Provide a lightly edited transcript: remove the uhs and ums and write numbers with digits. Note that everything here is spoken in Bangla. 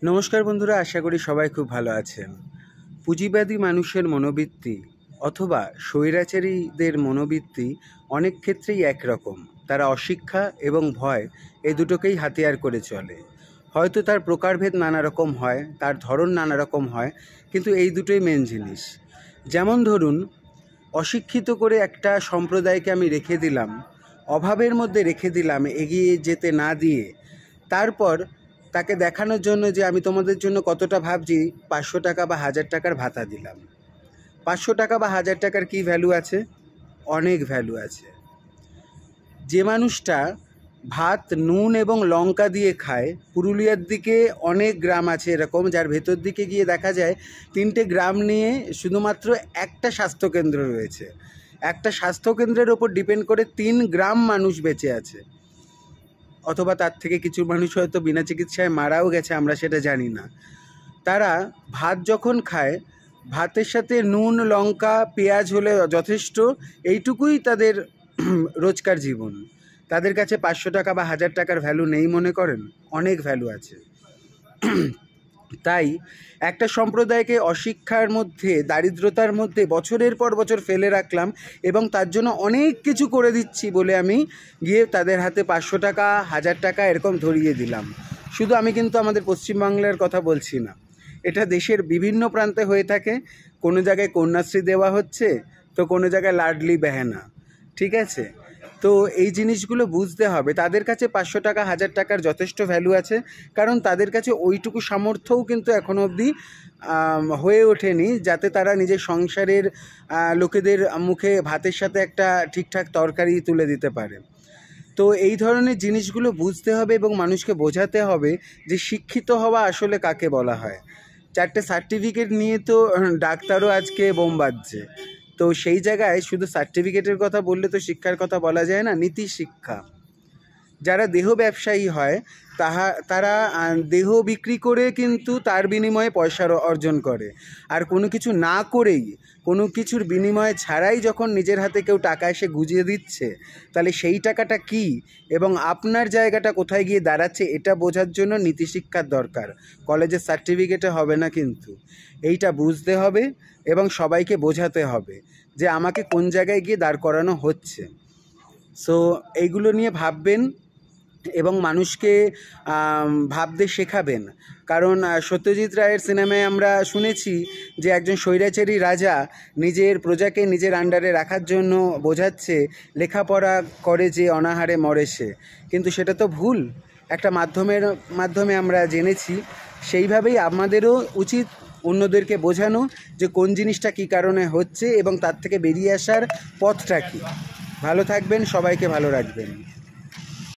নমস্কার বন্ধুরা, আশা করি সবাই খুব ভালো আছেন। পুঁজিবাদী মানুষের মনোবৃত্তি অথবা স্বৈরাচারীদের মনোবৃত্তি অনেক ক্ষেত্রেই একরকম। তারা অশিক্ষা এবং ভয় এই দুটোকেই হাতিয়ার করে চলে। হয়তো তার প্রকারভেদ নানা রকম হয়, তার ধরন নানা রকম হয়, কিন্তু এই দুটোই মেন জিনিস। যেমন ধরুন, অশিক্ষিত করে একটা সম্প্রদায়কে আমি রেখে দিলাম, অভাবের মধ্যে রেখে দিলাম, এগিয়ে যেতে না দিয়ে তারপর তাকে দেখানোর জন্য যে আমি তোমাদের জন্য কতটা ভাবছি 500 টাকা বা 1000 টাকার ভাতা দিলাম। 500 টাকা বা 1000 টাকার কী ভ্যালু আছে? অনেক ভ্যালু আছে। যে মানুষটা ভাত নুন এবং লঙ্কা দিয়ে খায়, পুরুলিয়ার দিকে অনেক গ্রাম আছে এরকম, যার ভেতর দিকে গিয়ে দেখা যায় 3টে গ্রাম নিয়ে শুধুমাত্র একটা স্বাস্থ্যকেন্দ্র রয়েছে। একটা স্বাস্থ্যকেন্দ্রের ওপর ডিপেন্ড করে 3 গ্রাম মানুষ বেঁচে আছে, অথবা তার থেকে কিছু মানুষ হয়তো বিনা চিকিৎসায় মারাও গেছে, আমরা সেটা জানি না। তারা ভাত যখন খায়, ভাতের সাথে নুন লঙ্কা পেঁয়াজ হলে যথেষ্ট, এইটুকুই তাদের রোজকার জীবন। তাদের কাছে 500 টাকা বা 1000 টাকার ভ্যালু নেই মনে করেন? অনেক ভ্যালু আছে। তাই একটা সম্প্রদায়কে অশিক্ষার মধ্যে, দারিদ্রতার মধ্যে বছরের পর বছর ফেলে রাখলাম এবং তার জন্য অনেক কিছু করে দিচ্ছি বলে আমি গিয়ে তাদের হাতে 500 টাকা 1000 টাকা এরকম ধরিয়ে দিলাম। শুধু আমি কিন্তু আমাদের পশ্চিমবাংলার কথা বলছি না, এটা দেশের বিভিন্ন প্রান্তে হয়ে থাকে। কোনো জায়গায় কন্যাশ্রী দেওয়া হচ্ছে, তো কোনো জায়গায় লাডলি বেহেনা, ঠিক আছে? তো এই জিনিসগুলো বুঝতে হবে। তাদের কাছে 500 টাকা 1000 টাকার যথেষ্ট ভ্যালু আছে, কারণ তাদের কাছে ওইটুকু সামর্থ্যও কিন্তু এখনও অবধি হয়ে ওঠেনি যাতে তারা নিজের সংসারের লোকেদের মুখে ভাতের সাথে একটা ঠিকঠাক তরকারি তুলে দিতে পারে। তো এই ধরনের জিনিসগুলো বুঝতে হবে এবং মানুষকে বোঝাতে হবে যে শিক্ষিত হওয়া আসলে কাকে বলা হয়। 4টে সার্টিফিকেট নিয়ে তো ডাক্তারও আজকে বোম বাজছে। তো সেই জায়গায় শুধু সার্টিফিকেটের কথা বললে তো শিক্ষার কথা বলা যায় না। নীতি শিক্ষা, যারা দেহ ব্যবসায়ী হয় তারা দেহ বিক্রি করে কিন্তু তার বিনিময়ে পয়সা অর্জন করে। আর কোনো কিছু না করেই, কোনো কিছুর বিনিময়ে ছাড়াই যখন নিজের হাতে কেউ টাকা এসে গুজিয়ে দিচ্ছে, তাহলে সেই টাকাটা কি এবং আপনার জায়গাটা কোথায় গিয়ে দাঁড়াচ্ছে, এটা বোঝার জন্য নীতিশিক্ষার দরকার। কলেজের সার্টিফিকেটে হবে না, কিন্তু এইটা বুঝতে হবে এবং সবাইকে বোঝাতে হবে যে আমাকে কোন জায়গায় গিয়ে দাঁড় করানো হচ্ছে। সো এইগুলো নিয়ে ভাববেন এবং মানুষকে ভাবতে শেখাবেন। কারণ সত্যজিৎ রায়ের সিনেমায় আমরা শুনেছি যে একজন স্বৈরাচারী রাজা নিজের প্রজাকে নিজের আন্ডারে রাখার জন্য বোঝাচ্ছে লেখাপড়া করে যে অনাহারে মরে সে, কিন্তু সেটা তো ভুল। একটা মাধ্যমে আমরা জেনেছি। সেইভাবেই আমাদেরও উচিত অন্যদেরকে বোঝানো যে কোন জিনিসটা কী কারণে হচ্ছে এবং তার থেকে বেরিয়ে আসার পথটা কী। ভালো থাকবেন, সবাইকে ভালো রাখবেন।